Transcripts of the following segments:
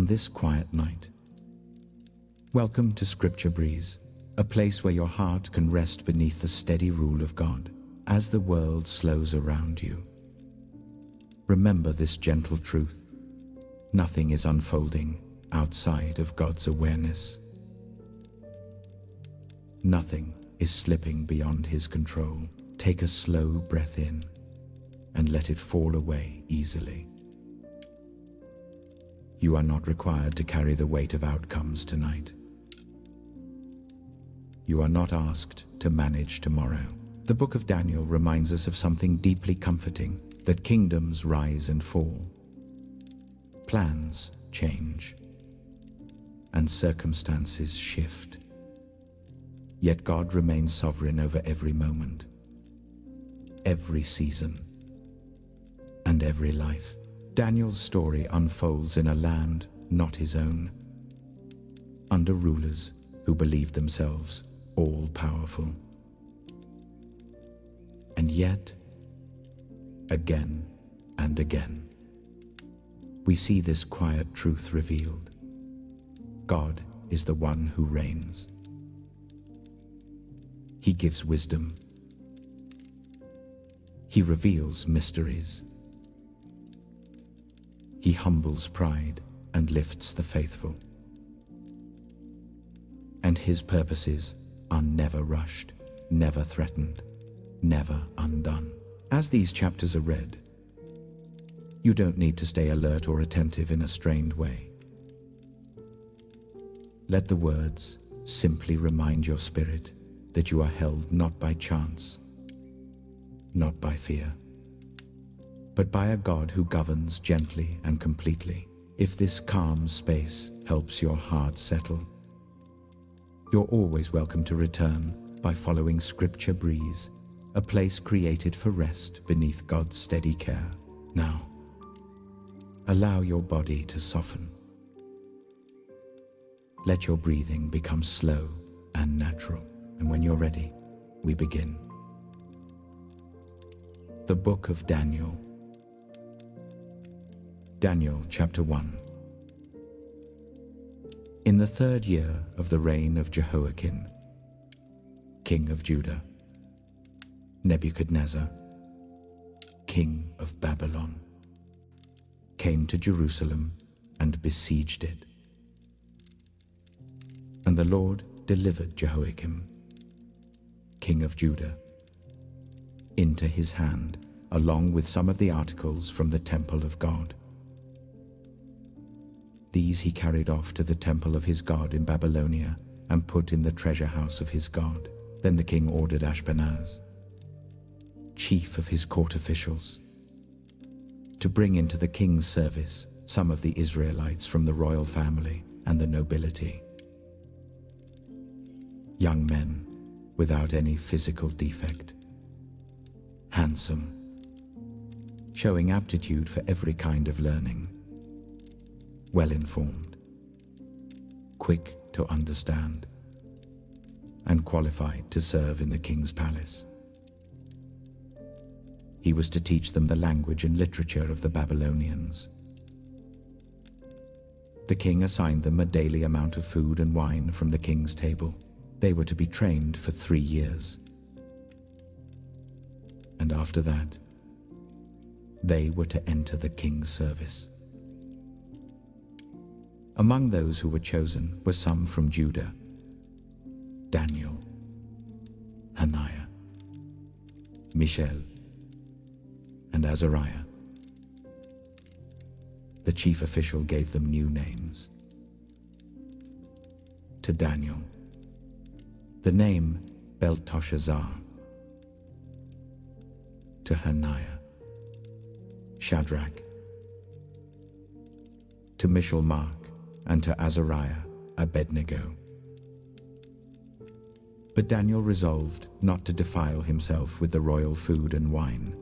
on this quiet night. Welcome to Scripture Breeze, a place where your heart can rest beneath the steady rule of God as the world slows around you. Remember this gentle truth: nothing is unfolding outside of God's awareness. Nothing is slipping beyond His control. Take a slow breath in and let it fall away easily. You are not required to carry the weight of outcomes tonight. You are not asked to manage tomorrow. The book of Daniel reminds us of something deeply comforting, that kingdoms rise and fall, plans change, and circumstances shift. Yet God remains sovereign over every moment, every season, and every life. Daniel's story unfolds in a land not his own, under rulers who believed themselves all-powerful. And yet, again and again, we see this quiet truth revealed. God is the one who reigns. He gives wisdom. He reveals mysteries. He humbles pride and lifts the faithful. And His purposes are never rushed, never threatened, never undone. As these chapters are read, you don't need to stay alert or attentive in a strained way. Let the words simply remind your spirit that you are held not by chance, not by fear, but by a God who governs gently and completely. If this calm space helps your heart settle, you're always welcome to return by following Scripture Breeze, a place created for rest beneath God's steady care. Now, allow your body to soften. Let your breathing become slow and natural. And when you're ready, we begin. The Book of Daniel. Daniel chapter 1. In the 3rd year of the reign of Jehoiakim, king of Judah, Nebuchadnezzar, king of Babylon, came to Jerusalem and besieged it. And the Lord delivered Jehoiakim, king of Judah, into his hand, along with some of the articles from the temple of God. These he carried off to the temple of his God in Babylonia and put in the treasure house of his God. Then the king ordered Ashpenaz, chief of his court officials, to bring into the king's service some of the Israelites from the royal family and the nobility, young men without any physical defect, handsome, showing aptitude for every kind of learning, well-informed, quick to understand, and qualified to serve in the king's palace. He was to teach them the language and literature of the Babylonians. The king assigned them a daily amount of food and wine from the king's table. They were to be trained for 3 years. And after that, they were to enter the king's service. Among those who were chosen were some from Judah: Daniel, Hananiah, Mishael, and Azariah. The chief official gave them new names. To Daniel, the name Belteshazzar; to Hananiah, Shadrach; to Mishael, and to Azariah, Abednego. But Daniel resolved not to defile himself with the royal food and wine.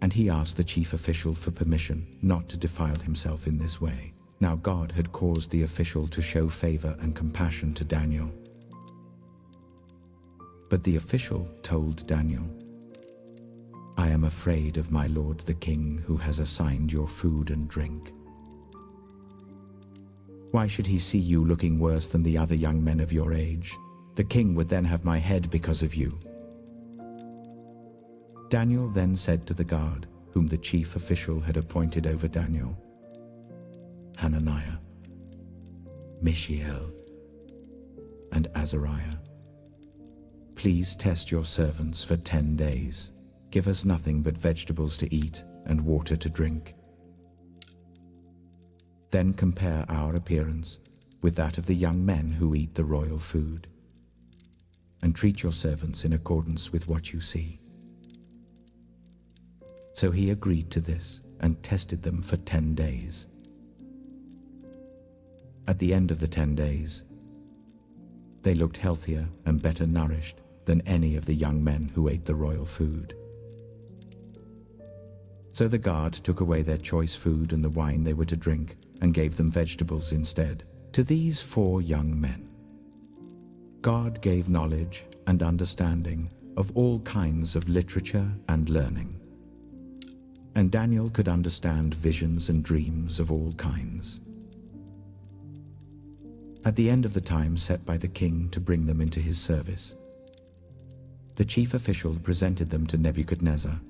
And he asked the chief official for permission not to defile himself in this way. Now God had caused the official to show favor and compassion to Daniel. But the official told Daniel, "I am afraid of my lord the king, who has assigned your food and drink. Why should he see you looking worse than the other young men of your age? The king would then have my head because of you." Daniel then said to the guard, whom the chief official had appointed over Daniel, Hananiah, Mishael, and Azariah, "Please test your servants for 10 days. Give us nothing but vegetables to eat and water to drink. Then compare our appearance with that of the young men who eat the royal food, and treat your servants in accordance with what you see." So he agreed to this and tested them for 10 days. At the end of the 10 days, they looked healthier and better nourished than any of the young men who ate the royal food. So the guard took away their choice food and the wine they were to drink and gave them vegetables instead. To these 4 young men, God gave knowledge and understanding of all kinds of literature and learning. And Daniel could understand visions and dreams of all kinds. At the end of the time set by the king to bring them into his service, the chief official presented them to Nebuchadnezzar.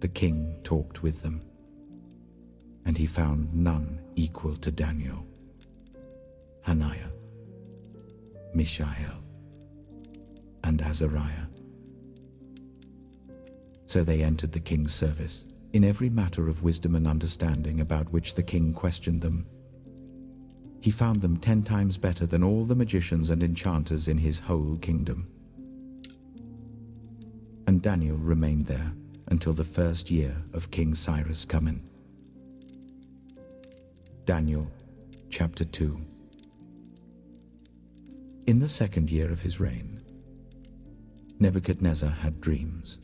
The king talked with them, and he found none equal to Daniel, Hananiah, Mishael, and Azariah. So they entered the king's service in every matter of wisdom and understanding about which the king questioned them. He found them 10 times better than all the magicians and enchanters in his whole kingdom. And Daniel remained there until the 1st year of King Cyrus coming. Daniel chapter 2. In the 2nd year of his reign, Nebuchadnezzar had dreams.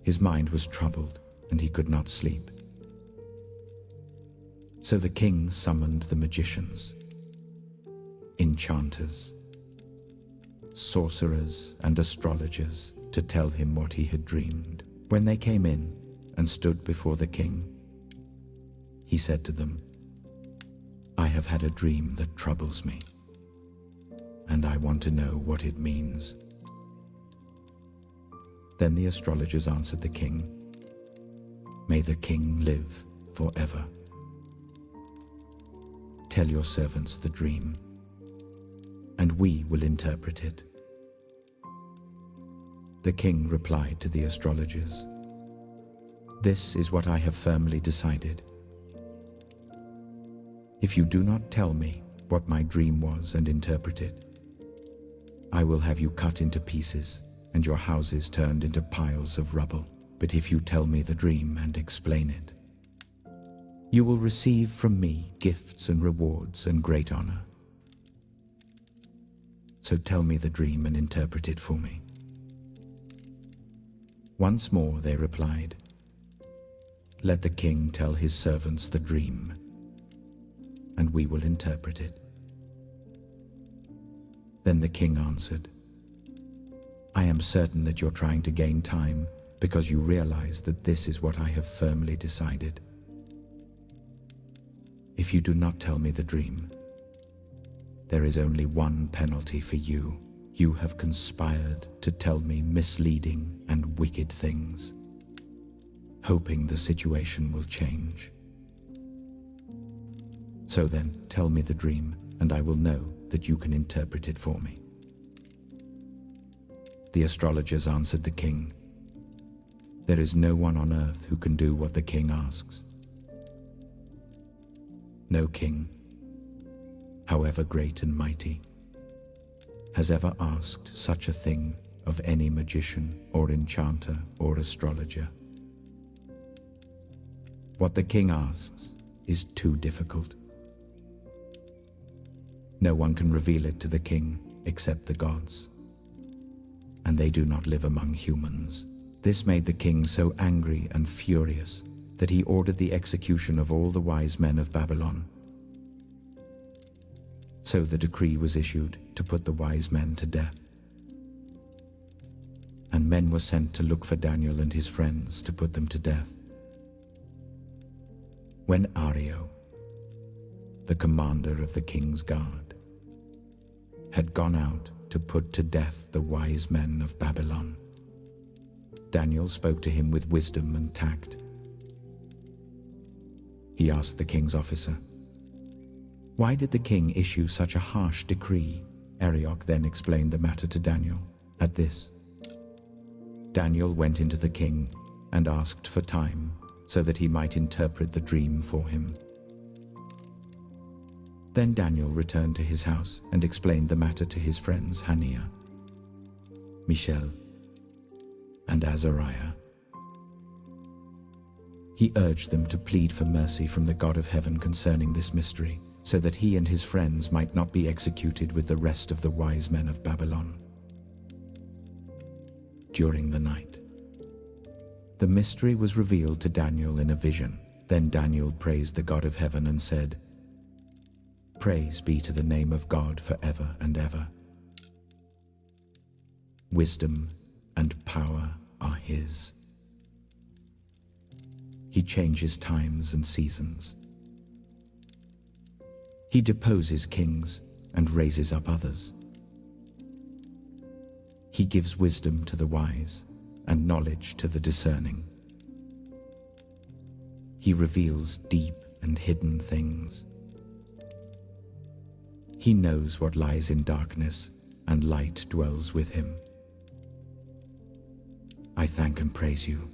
His mind was troubled, and he could not sleep. So the king summoned the magicians, enchanters, sorcerers, and astrologers to tell him what he had dreamed. When they came in and stood before the king, he said to them, "I have had a dream that troubles me, and I want to know what it means." Then the astrologers answered the king, "May the king live forever. Tell your servants the dream, and we will interpret it." The king replied to the astrologers, "This is what I have firmly decided. If you do not tell me what my dream was and interpret it, I will have you cut into pieces and your houses turned into piles of rubble. But if you tell me the dream and explain it, you will receive from me gifts and rewards and great honor. So tell me the dream and interpret it for me." Once more they replied, "Let the king tell his servants the dream, and we will interpret it." Then the king answered, "I am certain that you're trying to gain time because you realize that this is what I have firmly decided. If you do not tell me the dream, there is only one penalty for you. You have conspired to tell me misleading and wicked things, hoping the situation will change. So then, tell me the dream, and I will know that you can interpret it for me." The astrologers answered the king, "There is no one on earth who can do what the king asks. No king, however great and mighty, has ever asked such a thing of any magician or enchanter or astrologer. What the king asks is too difficult. No one can reveal it to the king except the gods, and they do not live among humans." This made the king so angry and furious that he ordered the execution of all the wise men of Babylon. So the decree was issued to put the wise men to death. And men were sent to look for Daniel and his friends to put them to death. When Ario, the commander of the king's guard, had gone out to put to death the wise men of Babylon, Daniel spoke to him with wisdom and tact. He asked the king's officer, "Why did the king issue such a harsh decree?" Arioch then explained the matter to Daniel. At this, Daniel went into the king and asked for time so that he might interpret the dream for him. Then Daniel returned to his house and explained the matter to his friends Hananiah, Mishael, and Azariah. He urged them to plead for mercy from the God of heaven concerning this mystery, so that he and his friends might not be executed with the rest of the wise men of Babylon. During the night, the mystery was revealed to Daniel in a vision. Then Daniel praised the God of heaven and said, "Praise be to the name of God forever and ever. Wisdom and power are his. He changes times and seasons. He deposes kings and raises up others. He gives wisdom to the wise and knowledge to the discerning. He reveals deep and hidden things. He knows what lies in darkness, and light dwells with him. I thank and praise you,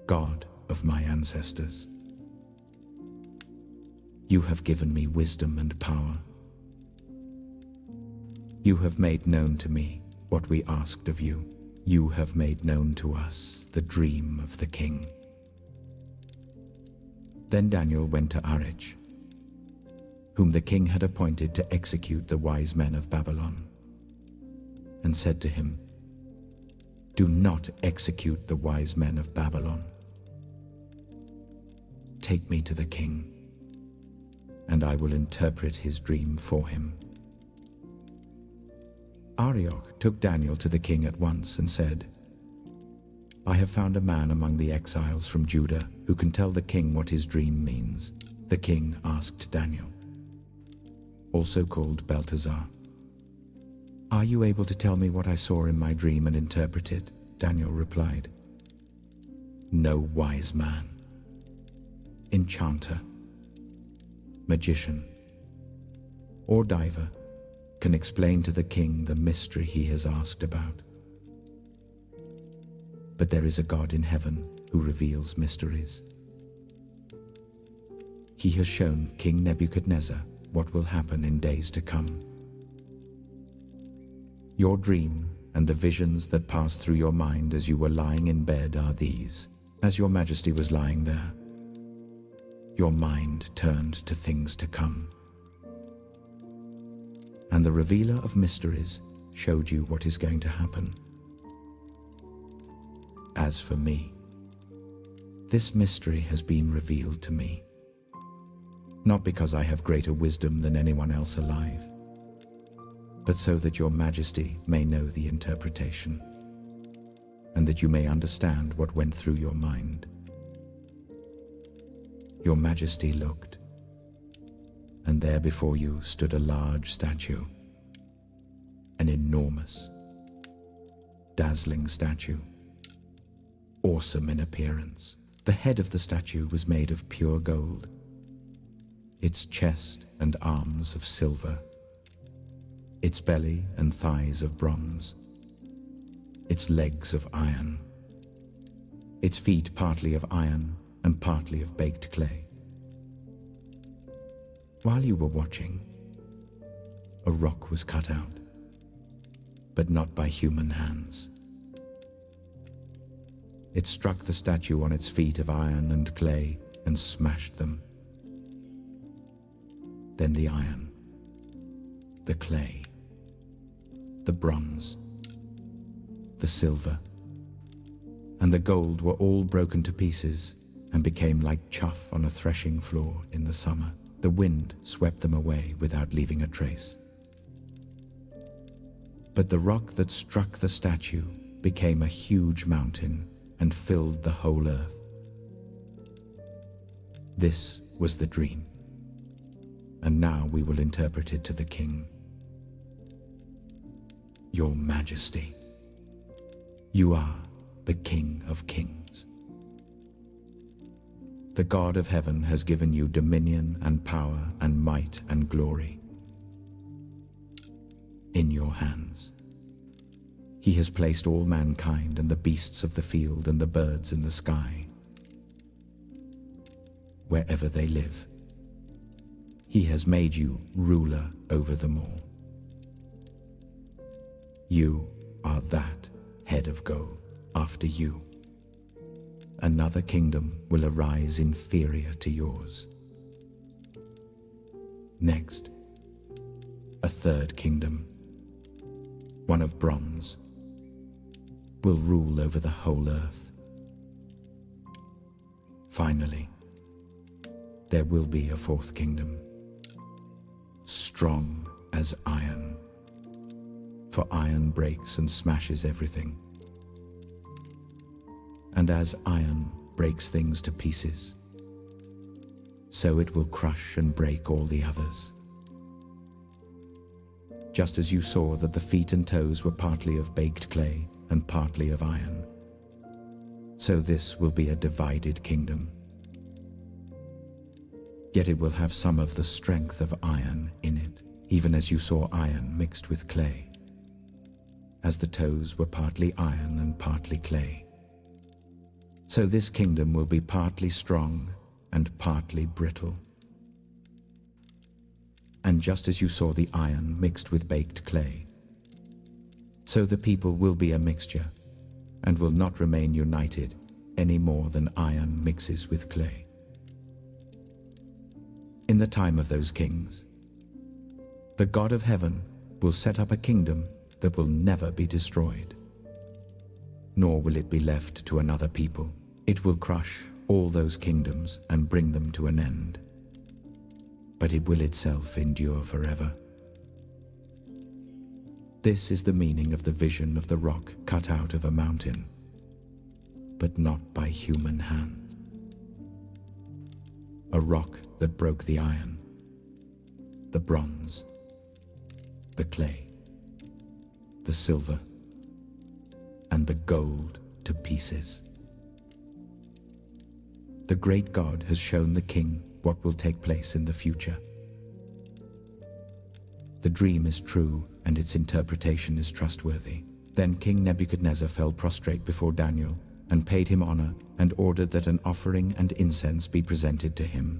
God of my ancestors. You have given me wisdom and power. You have made known to me what we asked of you. You have made known to us the dream of the king." Then Daniel went to Arich, whom the king had appointed to execute the wise men of Babylon, and said to him, "Do not execute the wise men of Babylon. Take me to the king, and I will interpret his dream for him." Arioch took Daniel to the king at once and said, "I have found a man among the exiles from Judah who can tell the king what his dream means." The king asked Daniel, also called Belteshazzar, "Are you able to tell me what I saw in my dream and interpret it?" Daniel replied, "No wise man, enchanter, magician, or diver can explain to the king the mystery he has asked about. But there is a God in heaven who reveals mysteries. He has shown King Nebuchadnezzar what will happen in days to come. Your dream and the visions that passed through your mind as you were lying in bed are these. As your majesty was lying there, your mind turned to things to come, and the revealer of mysteries showed you what is going to happen. As for me, this mystery has been revealed to me, not because I have greater wisdom than anyone else alive, but so that your majesty may know the interpretation, and that you may understand what went through your mind. Your majesty looked, and there before you stood a large statue, an enormous, dazzling statue, awesome in appearance. The head of the statue was made of pure gold, its chest and arms of silver, its belly and thighs of bronze, its legs of iron, its feet partly of iron and partly of baked clay. While you were watching, a rock was cut out, but not by human hands. It struck the statue on its feet of iron and clay and smashed them. Then the iron, the clay, the bronze, the silver, and the gold were all broken to pieces and became like chaff on a threshing floor in the summer. The wind swept them away without leaving a trace. But the rock that struck the statue became a huge mountain and filled the whole earth. This was the dream, and now we will interpret it to the king. Your Majesty, you are the King of Kings. The God of heaven has given you dominion and power and might and glory. In your hands, he has placed all mankind and the beasts of the field and the birds in the sky. Wherever they live, he has made you ruler over them all. You are that head of gold. After you, another kingdom will arise inferior to yours. Next, a third kingdom, one of bronze, will rule over the whole earth. Finally, there will be a fourth kingdom, strong as iron, for iron breaks and smashes everything. And as iron breaks things to pieces, so it will crush and break all the others. Just as you saw that the feet and toes were partly of baked clay and partly of iron, so this will be a divided kingdom. Yet it will have some of the strength of iron in it, even as you saw iron mixed with clay, as the toes were partly iron and partly clay. So this kingdom will be partly strong and partly brittle. And just as you saw the iron mixed with baked clay, so the people will be a mixture and will not remain united any more than iron mixes with clay. In the time of those kings, the God of heaven will set up a kingdom that will never be destroyed, nor will it be left to another people. It will crush all those kingdoms and bring them to an end, but it will itself endure forever. This is the meaning of the vision of the rock cut out of a mountain, but not by human hands. A rock that broke the iron, the bronze, the clay, the silver, and the gold to pieces. The great God has shown the king what will take place in the future. The dream is true and its interpretation is trustworthy. Then King Nebuchadnezzar fell prostrate before Daniel and paid him honor and ordered that an offering and incense be presented to him.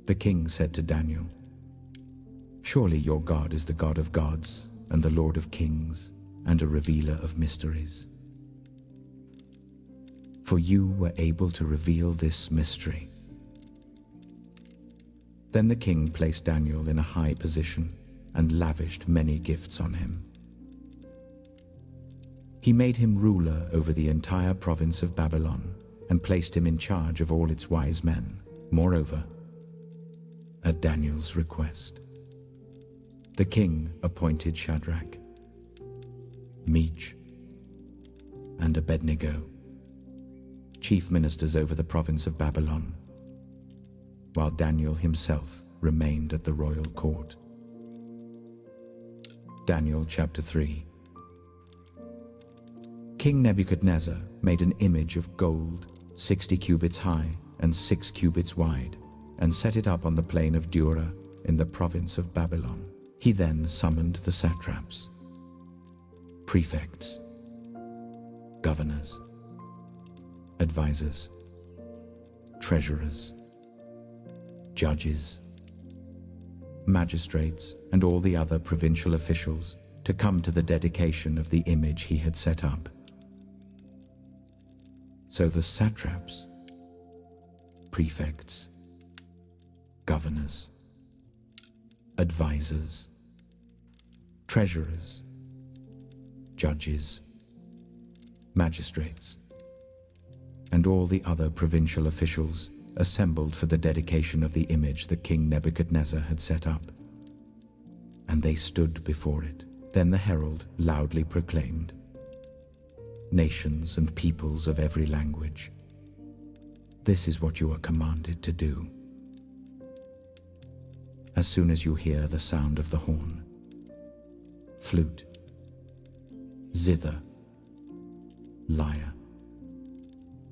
The king said to Daniel, "Surely your God is the God of gods and the Lord of kings and a revealer of mysteries. For you were able to reveal this mystery." Then the king placed Daniel in a high position and lavished many gifts on him. He made him ruler over the entire province of Babylon and placed him in charge of all its wise men. Moreover, at Daniel's request, the king appointed Shadrach, Meshach, and Abednego chief ministers over the province of Babylon, while Daniel himself remained at the royal court. Daniel chapter 3. King Nebuchadnezzar made an image of gold 60 cubits high and 6 cubits wide, and set it up on the plain of Dura in the province of Babylon. He then summoned the satraps, prefects, governors, advisors, treasurers, judges, magistrates, and all the other provincial officials to come to the dedication of the image he had set up. So the satraps, prefects, governors, advisors, treasurers, judges, magistrates, and all the other provincial officials assembled for the dedication of the image that King Nebuchadnezzar had set up. And they stood before it. Then the herald loudly proclaimed, "Nations and peoples of every language, This is what you are commanded to do. As soon as you hear the sound of the horn, flute, zither, lyre,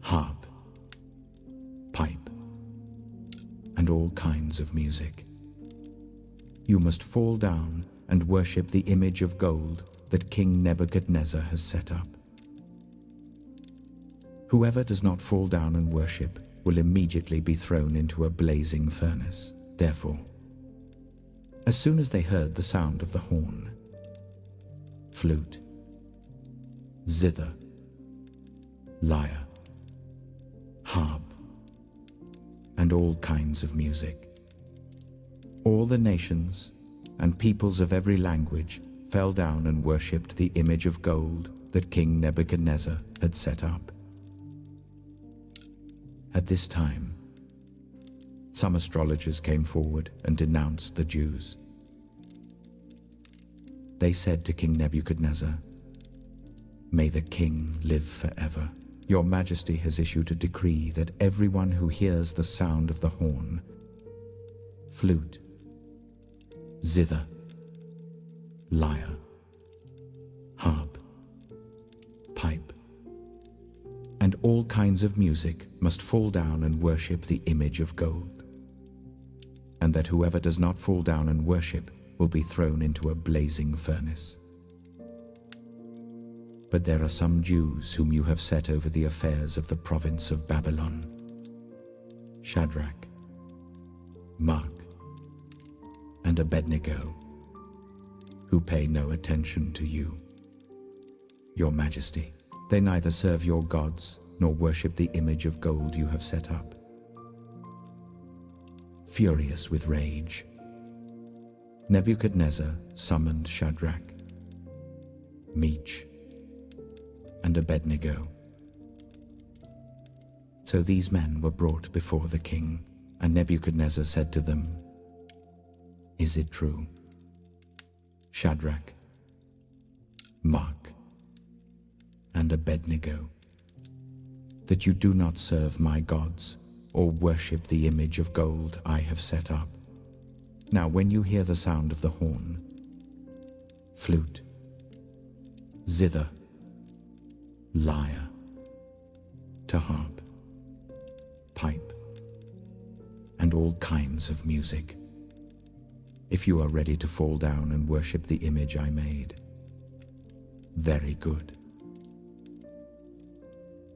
harp, pipe, and all kinds of music, you must fall down and worship the image of gold that King Nebuchadnezzar has set up. Whoever does not fall down and worship will immediately be thrown into a blazing furnace. Therefore, as soon as they heard the sound of the horn, flute, zither, lyre, harp, and all kinds of music, all the nations and peoples of every language fell down and worshipped the image of gold that King Nebuchadnezzar had set up. At this time, some astrologers came forward and denounced the Jews. They said to King Nebuchadnezzar, "May the king live forever. Your Majesty has issued a decree that everyone who hears the sound of the horn, flute, zither, lyre, harp, pipe, and all kinds of music must fall down and worship the image of gold, and that whoever does not fall down and worship will be thrown into a blazing furnace. But there are some Jews whom you have set over the affairs of the province of Babylon: Shadrach, Meshach, and Abednego, who pay no attention to you, Your Majesty. They neither serve your gods nor worship the image of gold you have set up." Furious with rage, Nebuchadnezzar summoned Shadrach, Meshach, and Abednego. So these men were brought before the king, and Nebuchadnezzar said to them, "Is it true, Shadrach, Meshach, and Abednego, that you do not serve my gods or worship the image of gold I have set up? Now when you hear the sound of the horn, flute, zither, lyre, to harp, pipe, and all kinds of music, if you are ready to fall down and worship the image I made, very good.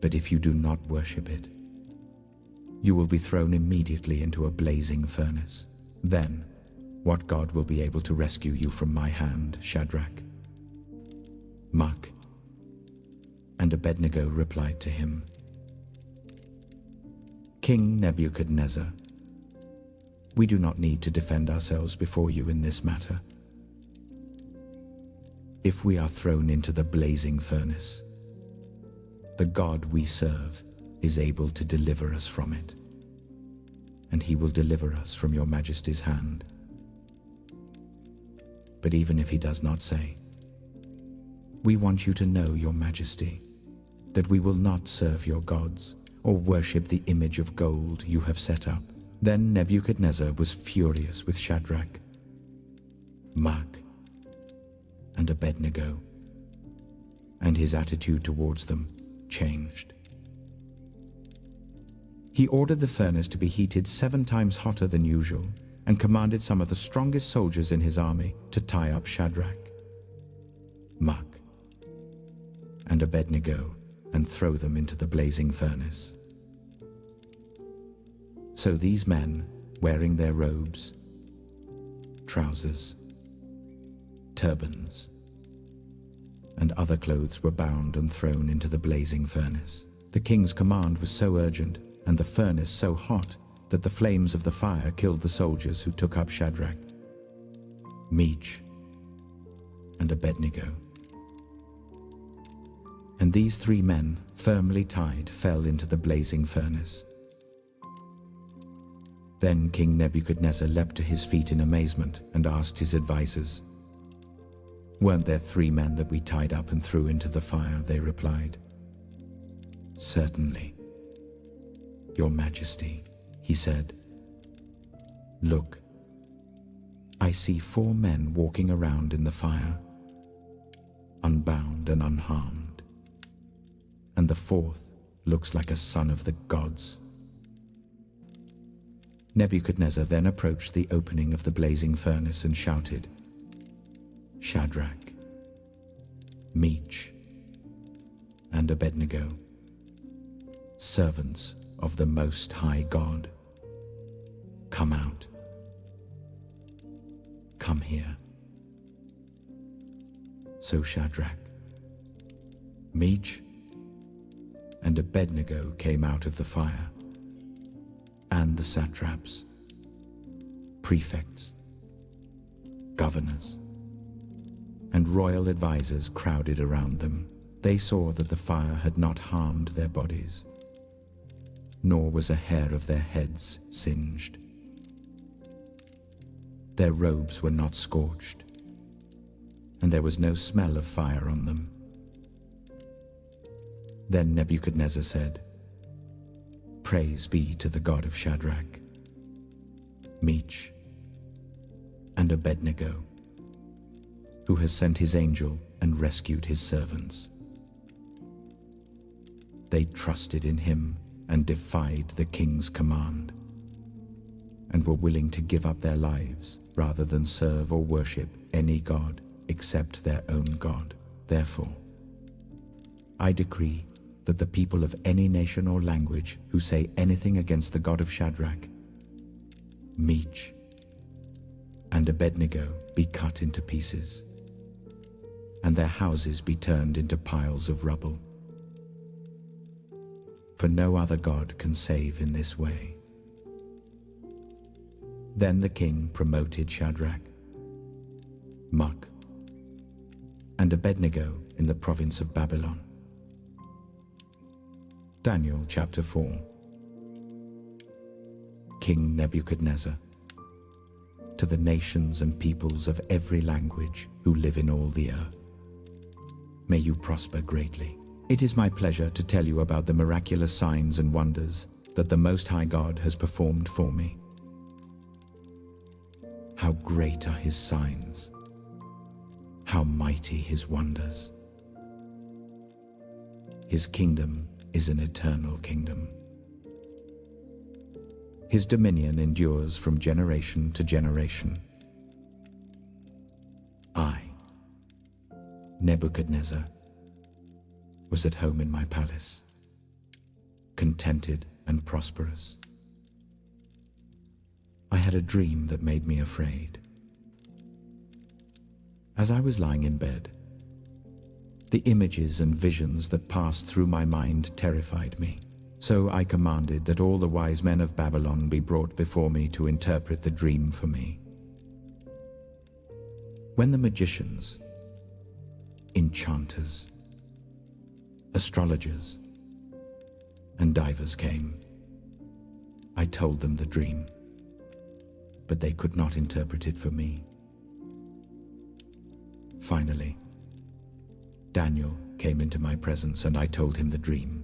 But if you do not worship it, you will be thrown immediately into a blazing furnace. Then, what God will be able to rescue you from my hand?" Shadrach, Meshach, and Abednego replied to him, "King Nebuchadnezzar, we do not need to defend ourselves before you in this matter. If we are thrown into the blazing furnace, the God we serve is able to deliver us from it, and he will deliver us from your Majesty's hand. But even if he does not say, we want you to know, Your Majesty, that we will not serve your gods or worship the image of gold you have set up." Then Nebuchadnezzar was furious with Shadrach, Meshach, and Abednego, and his attitude towards them changed. He ordered the furnace to be heated 7 times hotter than usual and commanded some of the strongest soldiers in his army to tie up Shadrach, Meshach, and Abednego and throw them into the blazing furnace. So these men, wearing their robes, trousers, turbans, and other clothes, were bound and thrown into the blazing furnace. The king's command was so urgent and the furnace so hot that the flames of the fire killed the soldiers who took up Shadrach, Meshach, and Abednego. And these 3 men, firmly tied, fell into the blazing furnace. Then King Nebuchadnezzar leapt to his feet in amazement and asked his advisors, "Weren't there 3 men that we tied up and threw into the fire?" They replied, "Certainly." "Your Majesty," he said, "look, I see 4 men walking around in the fire, unbound and unharmed, and the 4th looks like a son of the gods." Nebuchadnezzar then approached the opening of the blazing furnace and shouted, "Shadrach, Meshach, and Abednego, servants of the Most High God, come out. Come here." So Shadrach, Meshach, and Abednego came out of the fire, and the satraps, prefects, governors, and royal advisors crowded around them. They saw that the fire had not harmed their bodies, nor was a hair of their heads singed. Their robes were not scorched, and there was no smell of fire on them. Then Nebuchadnezzar said, "Praise be to the God of Shadrach, Meshach, and Abednego, who has sent his angel and rescued his servants." They trusted in him and defied the king's command, and were willing to give up their lives rather than serve or worship any god except their own God. Therefore, I decree that the people of any nation or language who say anything against the God of Shadrach, Meshach, and Abednego be cut into pieces, and their houses be turned into piles of rubble. For no other God can save in this way. Then the king promoted Shadrach, Meshach, and Abednego in the province of Babylon. Daniel chapter 4. King Nebuchadnezzar, to the nations and peoples of every language who live in all the earth, may you prosper greatly. It is my pleasure to tell you about the miraculous signs and wonders that the Most High God has performed for me. How great are his signs! How mighty his wonders! His kingdom is an eternal kingdom. His dominion endures from generation to generation. I, Nebuchadnezzar, was at home in my palace, contented and prosperous. I had a dream that made me afraid. As I was lying in bed, the images and visions that passed through my mind terrified me. So I commanded that all the wise men of Babylon be brought before me to interpret the dream for me. When the magicians, enchanters, astrologers, and divers came, I told them the dream, but they could not interpret it for me. Finally, Daniel came into my presence and I told him the dream.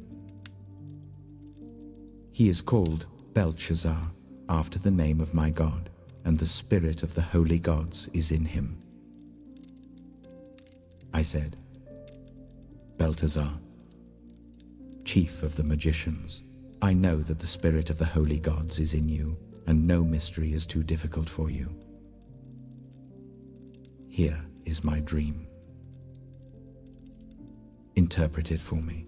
He is called Belshazzar, after the name of my God, and the spirit of the holy gods is in him. I said, "Belteshazzar, chief of the magicians, I know that the spirit of the holy gods is in you, and no mystery is too difficult for you. Here is my dream. Interpret it for me."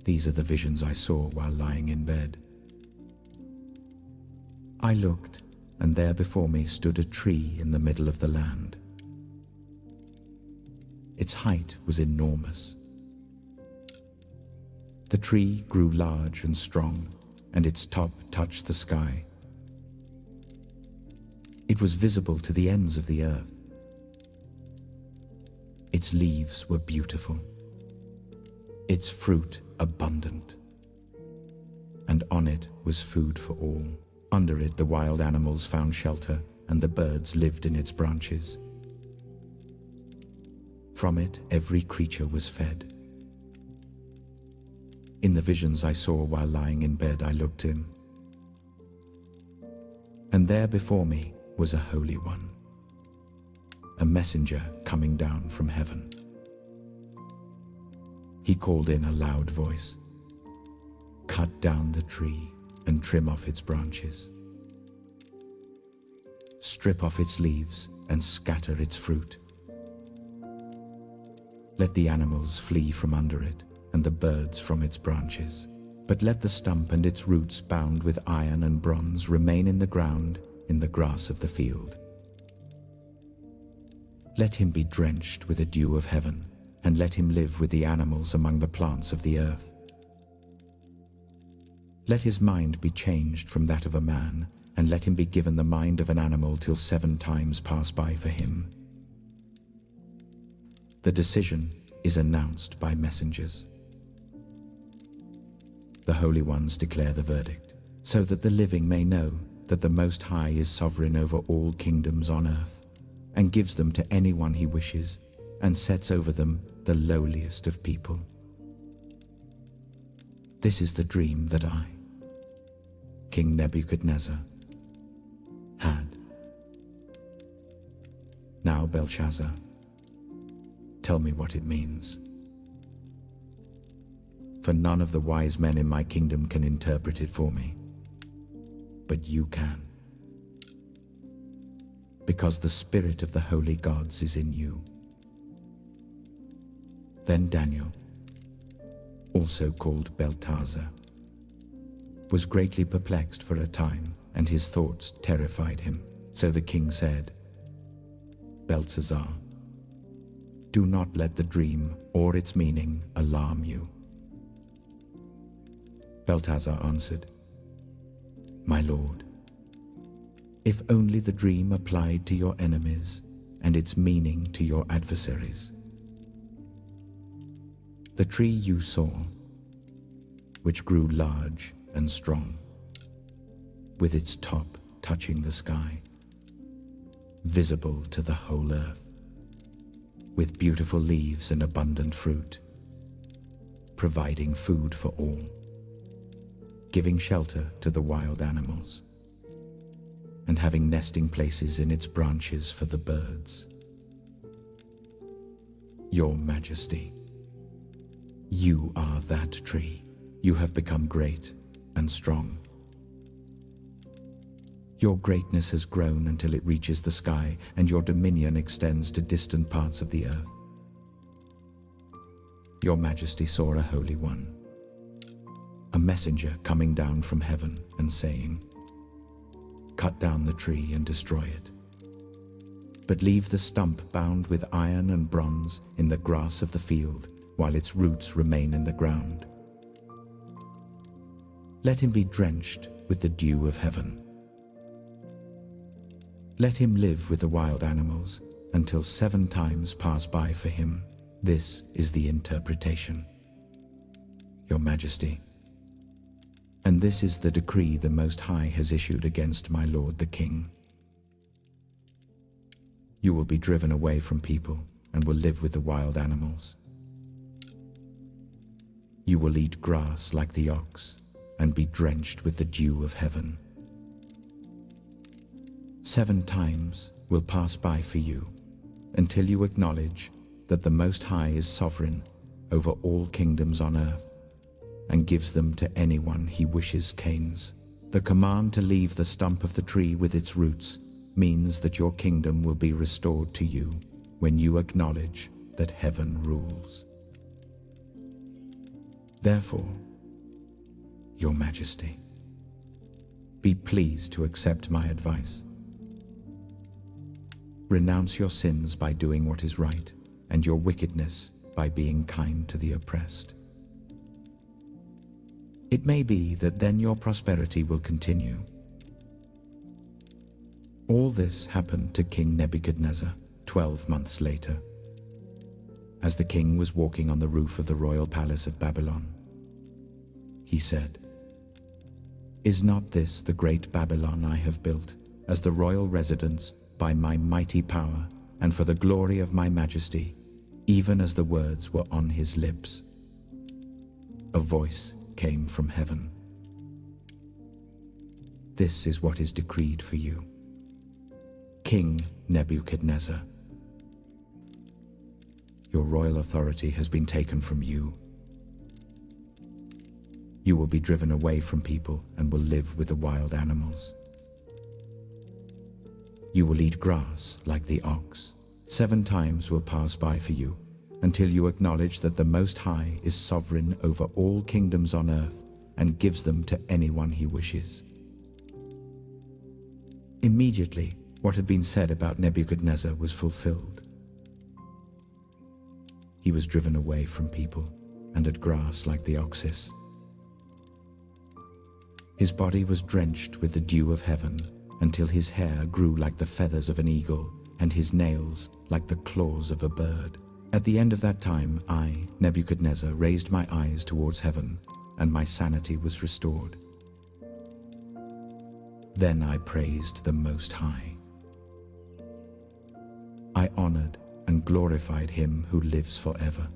These are the visions I saw while lying in bed. I looked, and there before me stood a tree in the middle of the land. Its height was enormous. The tree grew large and strong, and its top touched the sky. It was visible to the ends of the earth. Its leaves were beautiful, its fruit abundant, and on it was food for all. Under it the wild animals found shelter, and the birds lived in its branches. From it every creature was fed. In the visions I saw while lying in bed, I looked in, and there before me was a Holy One, a messenger coming down from heaven. He called in a loud voice, "Cut down the tree and trim off its branches. Strip off its leaves and scatter its fruit. Let the animals flee from under it and the birds from its branches. But let the stump and its roots bound with iron and bronze remain in the ground, in the grass of the field. Let him be drenched with the dew of heaven, and let him live with the animals among the plants of the earth. Let his mind be changed from that of a man, and let him be given the mind of an animal till 7 times pass by for him." The decision is announced by messengers. The holy ones declare the verdict, so that the living may know that the Most High is sovereign over all kingdoms on earth, and gives them to anyone he wishes, and sets over them the lowliest of people. This is the dream that I, King Nebuchadnezzar, had. Now, Belshazzar, tell me what it means. For none of the wise men in my kingdom can interpret it for me, but you can, because the spirit of the holy gods is in you." Then Daniel, also called Belteshazzar, was greatly perplexed for a time, and his thoughts terrified him. So the king said, "Belshazzar, do not let the dream or its meaning alarm you." Belteshazzar answered, "My lord, if only the dream applied to your enemies and its meaning to your adversaries. The tree you saw, which grew large and strong, with its top touching the sky, visible to the whole earth, with beautiful leaves and abundant fruit, providing food for all, giving shelter to the wild animals, and having nesting places in its branches for the birds. Your Majesty, you are that tree. You have become great and strong. Your greatness has grown until it reaches the sky, and your dominion extends to distant parts of the earth. Your Majesty saw a Holy One, a messenger coming down from heaven and saying, "Cut down the tree and destroy it, but leave the stump bound with iron and bronze in the grass of the field, while its roots remain in the ground. Let him be drenched with the dew of heaven. Let him live with the wild animals until 7 times pass by for him. This is the interpretation, Your Majesty. And this is the decree the Most High has issued against my lord the king. You will be driven away from people and will live with the wild animals. You will eat grass like the ox and be drenched with the dew of heaven. 7 times will pass by for you until you acknowledge that the Most High is sovereign over all kingdoms on earth and gives them to anyone he wishes canes. The command to leave the stump of the tree with its roots means that your kingdom will be restored to you when you acknowledge that heaven rules. Therefore, Your Majesty, be pleased to accept my advice. Renounce your sins by doing what is right, and your wickedness by being kind to the oppressed. It may be that then your prosperity will continue." All this happened to King Nebuchadnezzar 12 months later, as the king was walking on the roof of the royal palace of Babylon. He said, "Is not this the great Babylon I have built as the royal residence by my mighty power and for the glory of my majesty, even as the words were on his lips?" a voice came from heaven. This is what is decreed for you, King Nebuchadnezzar. Your royal authority has been taken from you. You will be driven away from people and will live with the wild animals. You will eat grass like the ox. 7 times will pass by for you until you acknowledge that the Most High is sovereign over all kingdoms on earth and gives them to anyone he wishes. Immediately, what had been said about Nebuchadnezzar was fulfilled. He was driven away from people and ate grass like the oxes. His body was drenched with the dew of heaven until his hair grew like the feathers of an eagle and his nails like the claws of a bird. At the end of that time, I, Nebuchadnezzar, raised my eyes towards heaven, and my sanity was restored. Then I praised the Most High. I honored and glorified him who lives forever.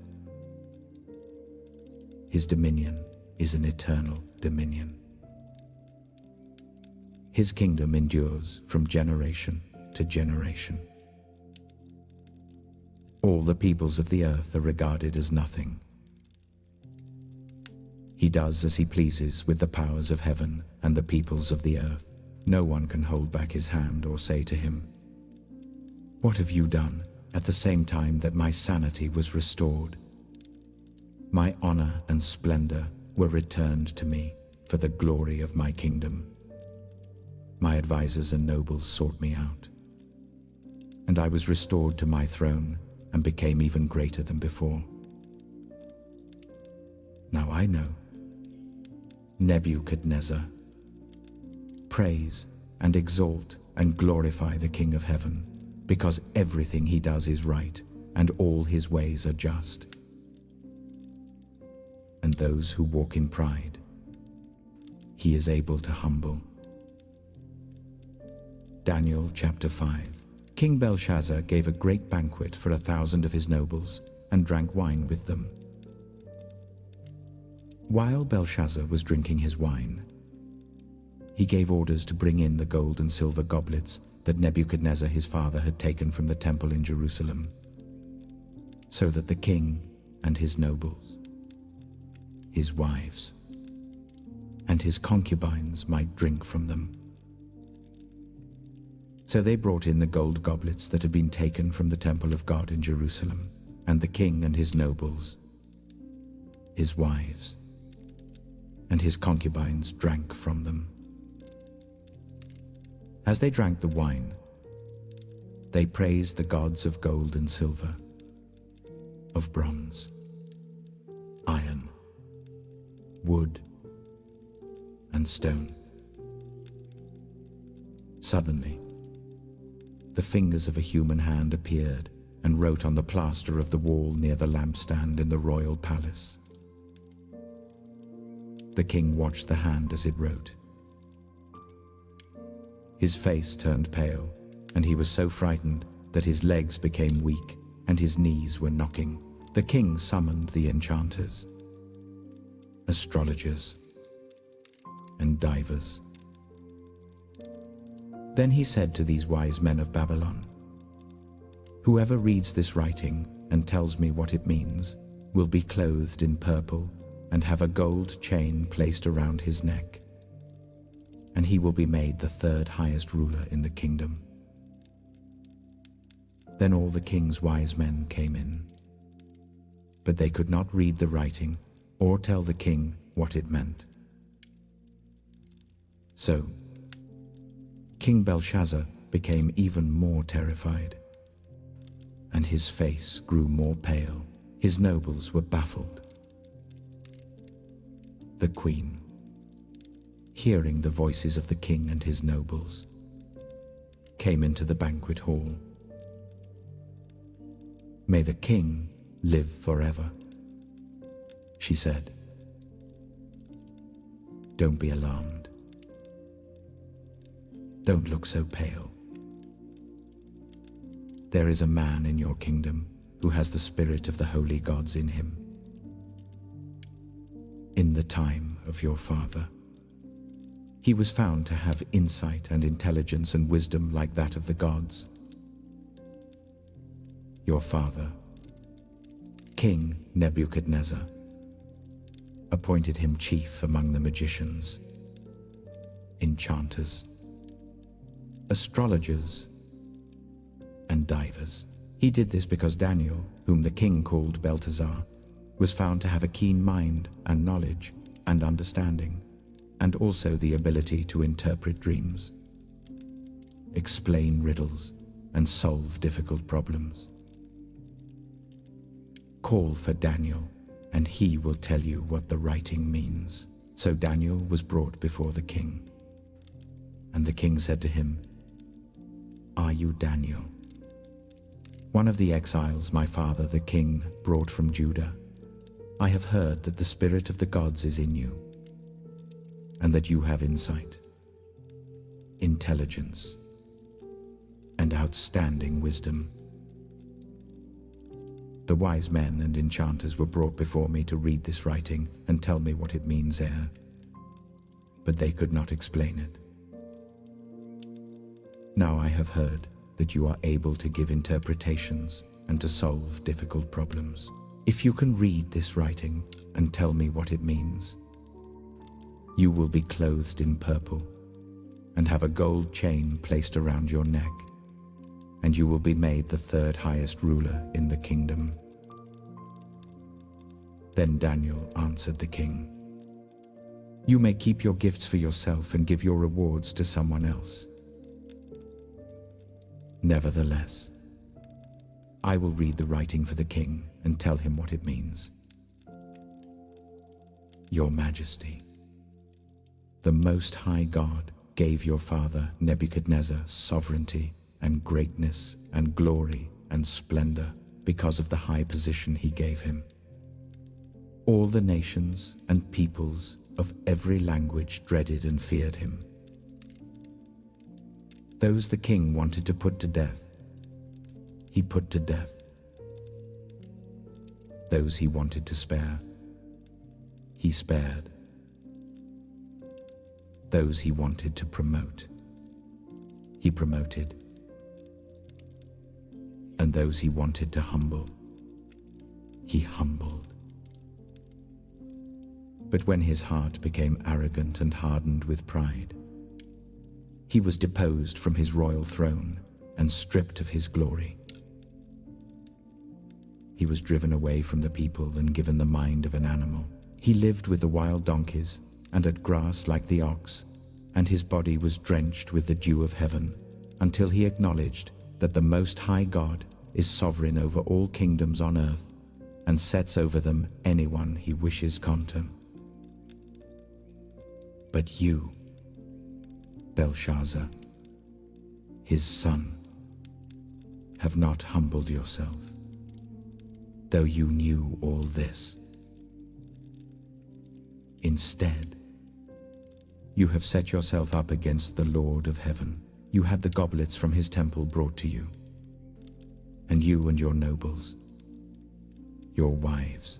His dominion is an eternal dominion. His kingdom endures from generation to generation. All the peoples of the earth are regarded as nothing. He does as he pleases with the powers of heaven and the peoples of the earth. No one can hold back his hand or say to him, "What have you done?" At the same time that my sanity was restored, my honor and splendor were returned to me for the glory of my kingdom. My advisors and nobles sought me out, and I was restored to my throne and became even greater than before. Now I know, Nebuchadnezzar, praise and exalt and glorify the King of heaven, because everything he does is right and all his ways are just. And those who walk in pride, he is able to humble. Daniel chapter 5. King Belshazzar gave a great banquet for 1,000 of his nobles and drank wine with them. While Belshazzar was drinking his wine, he gave orders to bring in the gold and silver goblets that Nebuchadnezzar his father had taken from the temple in Jerusalem, so that the king and his nobles, his wives, and his concubines might drink from them. So they brought in the gold goblets that had been taken from the temple of God in Jerusalem, and the king and his nobles, his wives, and his concubines drank from them. As they drank the wine, they praised the gods of gold and silver, of bronze, iron, wood, and stone. Suddenly, the fingers of a human hand appeared and wrote on the plaster of the wall near the lampstand in the royal palace. The king watched the hand as it wrote. His face turned pale, and he was so frightened that his legs became weak and his knees were knocking. The king summoned the enchanters, astrologers, and divers. Then he said to these wise men of Babylon, "Whoever reads this writing and tells me what it means will be clothed in purple and have a gold chain placed around his neck, and he will be made the 3rd highest ruler in the kingdom." Then all the king's wise men came in, but they could not read the writing or tell the king what it meant. So King Belshazzar became even more terrified, and his face grew more pale. His nobles were baffled. The queen, hearing the voices of the king and his nobles, came into the banquet hall. "May the king live forever," she said. "Don't be alarmed. Don't look so pale. There is a man in your kingdom who has the spirit of the holy gods in him. in the time of your father. He was found to have insight and intelligence and wisdom like that of the gods. Your father, King Nebuchadnezzar, appointed him chief among the magicians, enchanters, astrologers, and divers. He did this because Daniel, whom the king called Belteshazzar, was found to have a keen mind and knowledge and understanding, and also the ability to interpret dreams, explain riddles, and solve difficult problems. Call for Daniel, and he will tell you what the writing means. So Daniel was brought before the king. And the king said to him, Are you Daniel, one of the exiles my father the king brought from Judah? I have heard that the spirit of the gods is in you, and that you have insight, intelligence, and outstanding wisdom. The wise men and enchanters were brought before me to read this writing and tell me what it means ere, but they could not explain it. Now I have heard that you are able to give interpretations and to solve difficult problems. If you can read this writing and tell me what it means, you will be clothed in purple and have a gold chain placed around your neck, and you will be made the third highest ruler in the kingdom. Then Daniel answered the king, You may keep your gifts for yourself and give your rewards to someone else. Nevertheless, I will read the writing for the king and tell him what it means. Your Majesty, the Most High God gave your father Nebuchadnezzar sovereignty and greatness and glory and splendor because of the high position he gave him. All the nations and peoples of every language dreaded and feared him. Those the king wanted to put to death, he put to death. Those he wanted to spare, he spared. Those he wanted to promote, he promoted. And those he wanted to humble, he humbled. But when his heart became arrogant and hardened with pride, he was deposed from his royal throne and stripped of his glory. He was driven away from the people and given the mind of an animal. He lived with the wild donkeys and ate grass like the ox, and his body was drenched with the dew of heaven, until he acknowledged that the Most High God is sovereign over all kingdoms on earth and sets over them anyone he wishes content. But you, Belshazzar, his son, have not humbled yourself, though you knew all this. Instead, you have set yourself up against the Lord of heaven. You had the goblets from his temple brought to you, and you and your nobles, your wives,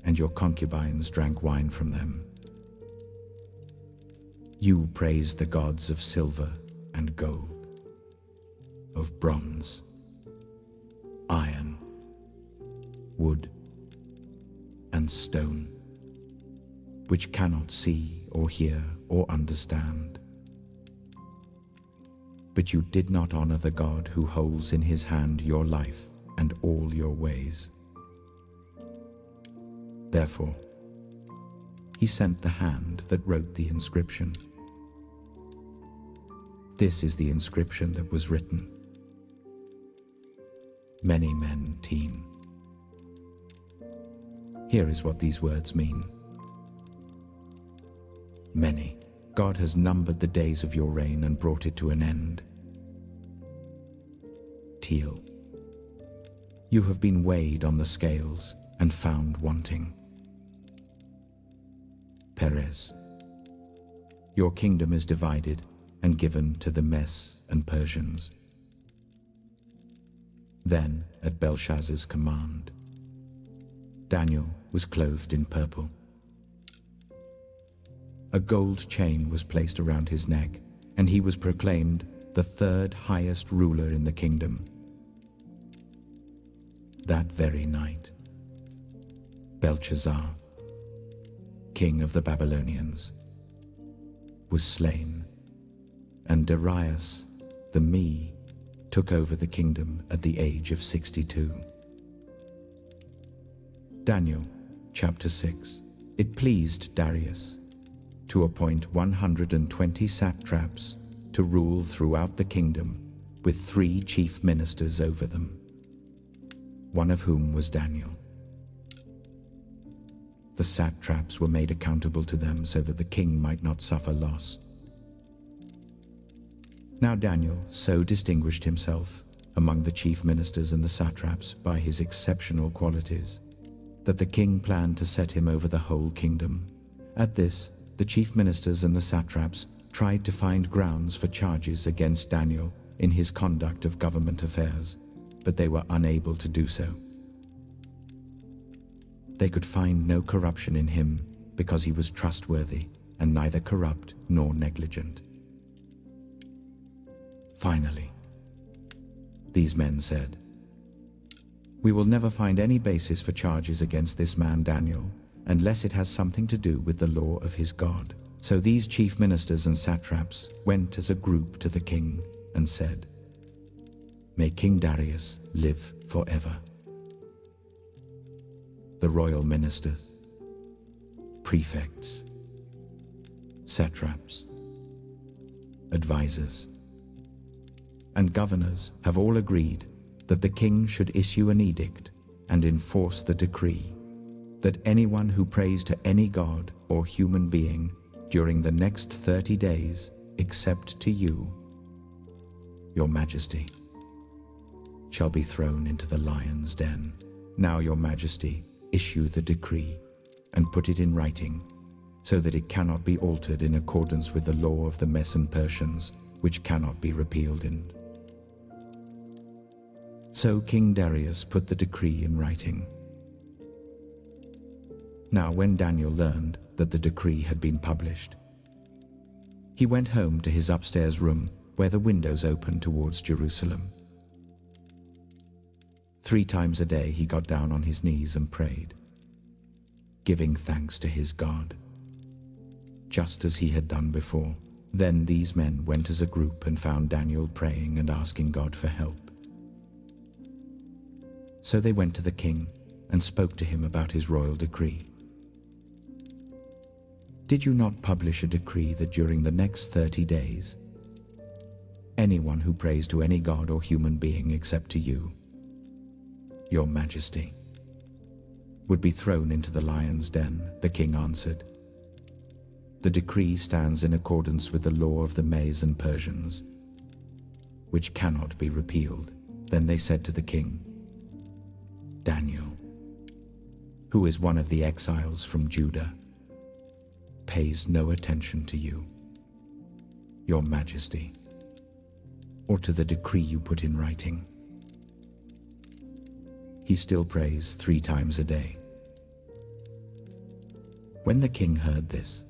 and your concubines drank wine from them. You praised the gods of silver and gold, of bronze, iron, wood, and stone, which cannot see or hear or understand. But you did not honor the God who holds in his hand your life and all your ways. Therefore, he sent the hand that wrote the inscription. This is the inscription that was written: Many men teen. Here is what these words mean. Many. God has numbered the days of your reign and brought it to an end. Teal. You have been weighed on the scales and found wanting. Perez. Your kingdom is divided and given to the Medes and Persians. Then, at Belshazzar's command, Daniel was clothed in purple A gold chain was placed around his neck, and he was proclaimed the third highest ruler in the kingdom. That very night, Belshazzar, king of the Babylonians, was slain, and Darius the Mede took over the kingdom at the age of 62. Daniel chapter 6. It pleased Darius to appoint 120 satraps to rule throughout the kingdom, with 3 chief ministers over them, one of whom was Daniel. The satraps were made accountable to them so that the king might not suffer loss. Now Daniel so distinguished himself among the chief ministers and the satraps by his exceptional qualities that the king planned to set him over the whole kingdom. At this, the chief ministers and the satraps tried to find grounds for charges against Daniel in his conduct of government affairs, but they were unable to do so. They could find no corruption in him because he was trustworthy and neither corrupt nor negligent. Finally, these men said, "We will never find any basis for charges against this man Daniel unless it has something to do with the law of his God." So these chief ministers and satraps went as a group to the king and said, "May King Darius live forever." The royal ministers, prefects, satraps, advisors, and governors have all agreed that the king should issue an edict and enforce the decree that anyone who prays to any god or human being during the next 30 days, except to you, your majesty, shall be thrown into the lion's den. Now, your majesty, issue the decree and put it in writing, so that it cannot be altered in accordance with the law of the Medes and Persians, which cannot be repealed. So King Darius put the decree in writing. Now when Daniel learned that the decree had been published, he went home to his upstairs room where the windows opened towards Jerusalem. 3 times a day he got down on his knees and prayed, giving thanks to his God, just as he had done before. Then these men went as a group and found Daniel praying and asking God for help. So they went to the king and spoke to him about his royal decree. "Did you not publish a decree that during the next 30 days, anyone who prays to any god or human being except to you, your majesty, would be thrown into the lion's den?" The king answered, "The decree stands in accordance with the law of the Medes and Persians, which cannot be repealed." Then they said to the king, "Daniel, who is one of the exiles from Judah, pays no attention to you, your majesty, or to the decree you put in writing. He still prays 3 times a day." When the king heard this,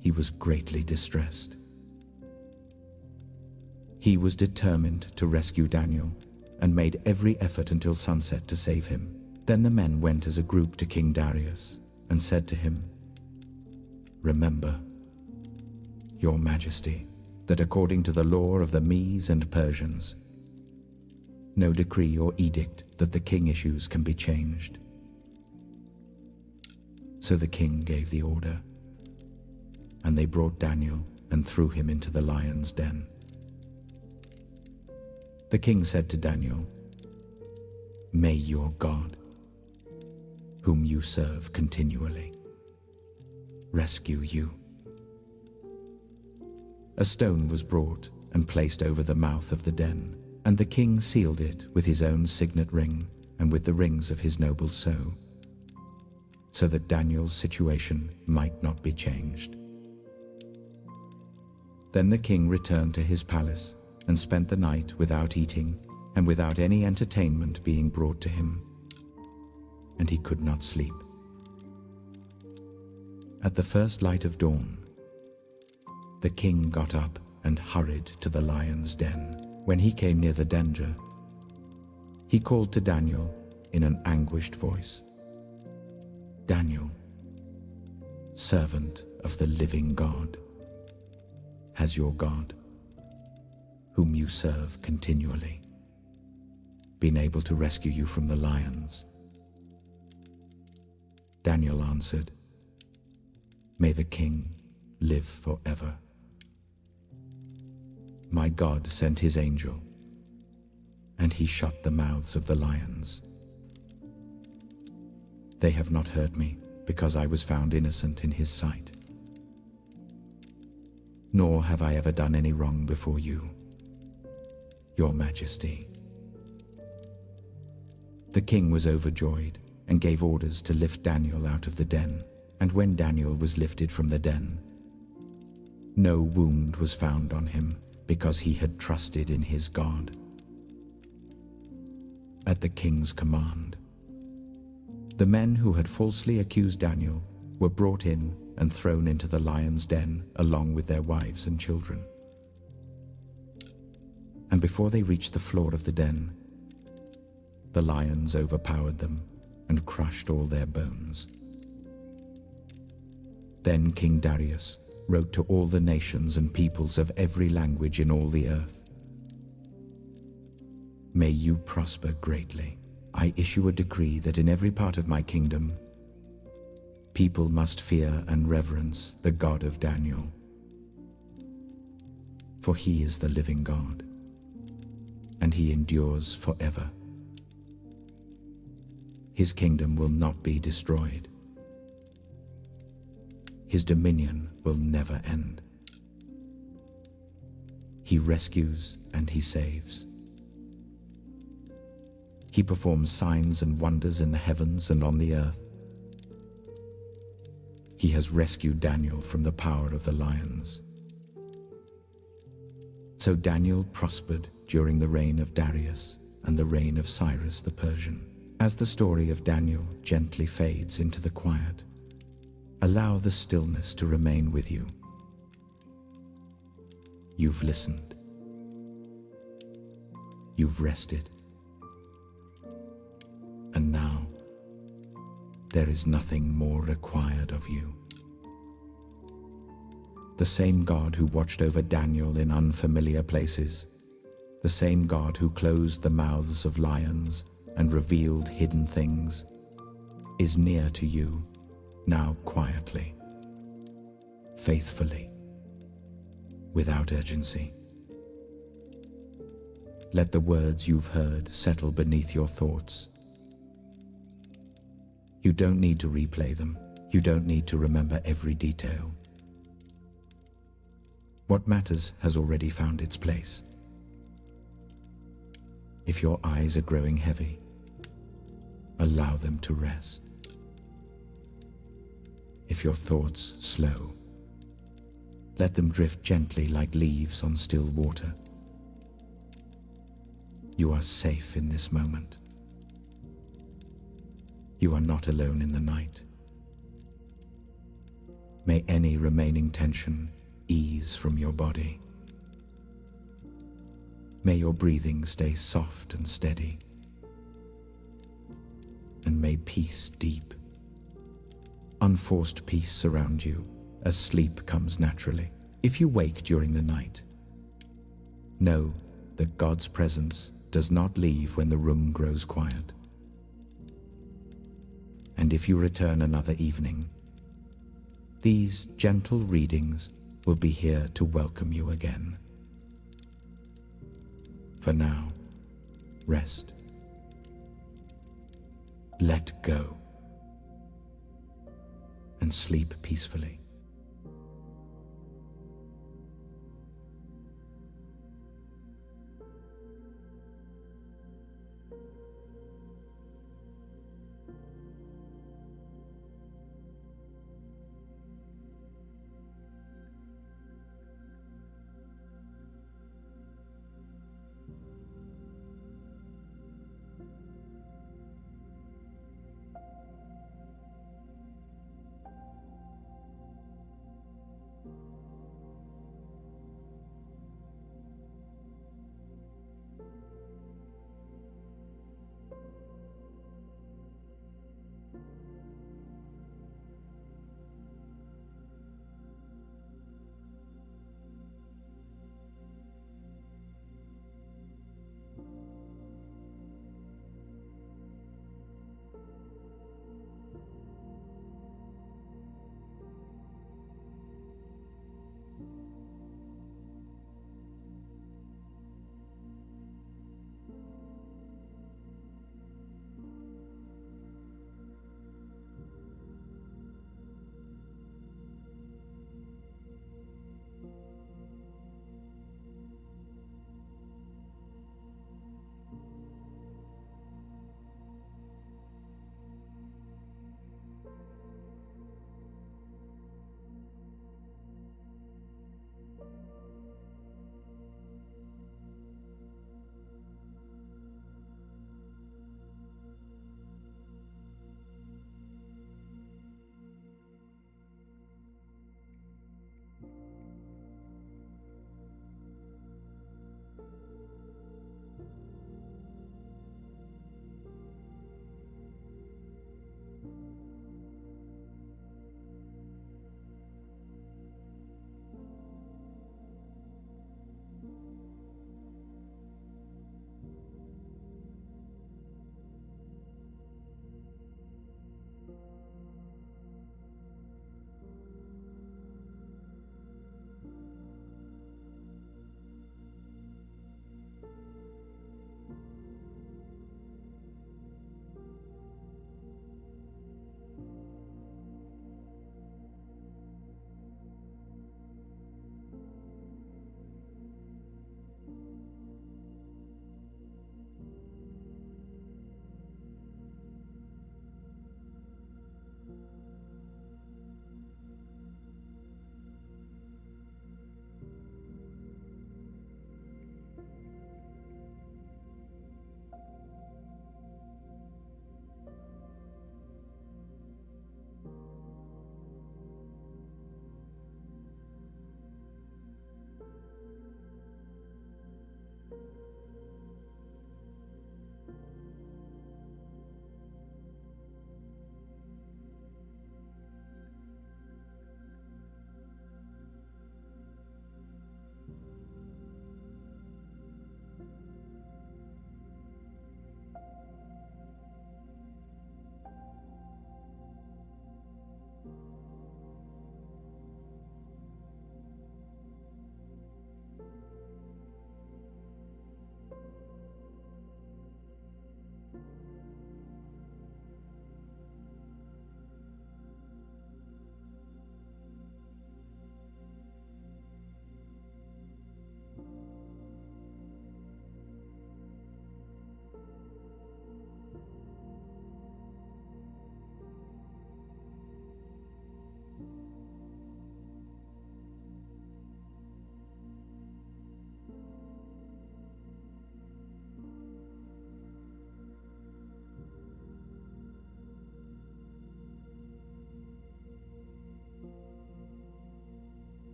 he was greatly distressed. He was determined to rescue Daniel and made every effort until sunset to save him. Then the men went as a group to King Darius and said to him, "Remember, your majesty, that according to the law of the Medes and Persians, no decree or edict that the king issues can be changed." So the king gave the order, and they brought Daniel and threw him into the lion's den. The king said to Daniel, "May your God, whom you serve continually, rescue you." A stone was brought and placed over the mouth of the den, and the king sealed it with his own signet ring and with the rings of his noble so that Daniel's situation might not be changed. Then the king returned to his palace and spent the night without eating and without any entertainment being brought to him, and he could not sleep. At the first light of dawn, the king got up and hurried to the lion's den. When he came near the danger, he called to Daniel in an anguished voice, "Daniel, servant of the living God, has your God, whom you serve continually, been able to rescue you from the lions?" Daniel answered, "May the king live forever. My God sent his angel, and he shut the mouths of the lions. They have not hurt me, because I was found innocent in his sight. Nor have I ever done any wrong before you, your majesty." The king was overjoyed and gave orders to lift Daniel out of the den. And when Daniel was lifted from the den, no wound was found on him, because he had trusted in his God. At the king's command, the men who had falsely accused Daniel were brought in and thrown into the lion's den along with their wives and children. And before they reached the floor of the den, the lions overpowered them and crushed all their bones. Then King Darius wrote to all the nations and peoples of every language in all the earth, "May you prosper greatly. I issue a decree that in every part of my kingdom, people must fear and reverence the God of Daniel. For he is the living God, and he endures forever. His kingdom will not be destroyed. His dominion will never end. He rescues and he saves. He performs signs and wonders in the heavens and on the earth. He has rescued Daniel from the power of the lions." So Daniel prospered during the reign of Darius and the reign of Cyrus the Persian. As the story of Daniel gently fades into the quiet, allow the stillness to remain with you. You've listened. You've rested. And now, there is nothing more required of you. The same God who watched over Daniel in unfamiliar places, the same God who closed the mouths of lions and revealed hidden things, is near to you now quietly, faithfully, without urgency. Let the words you've heard settle beneath your thoughts. You don't need to replay them. You don't need to remember every detail. What matters has already found its place. If your eyes are growing heavy, allow them to rest. If your thoughts slow, let them drift gently like leaves on still water. You are safe in this moment. You are not alone in the night. May any remaining tension ease from your body. May your breathing stay soft and steady. And may peace deep, unforced peace surround you as sleep comes naturally. If you wake during the night, know that God's presence does not leave when the room grows quiet. And if you return another evening, these gentle readings will be here to welcome you again. For now, rest. Let go. And sleep peacefully.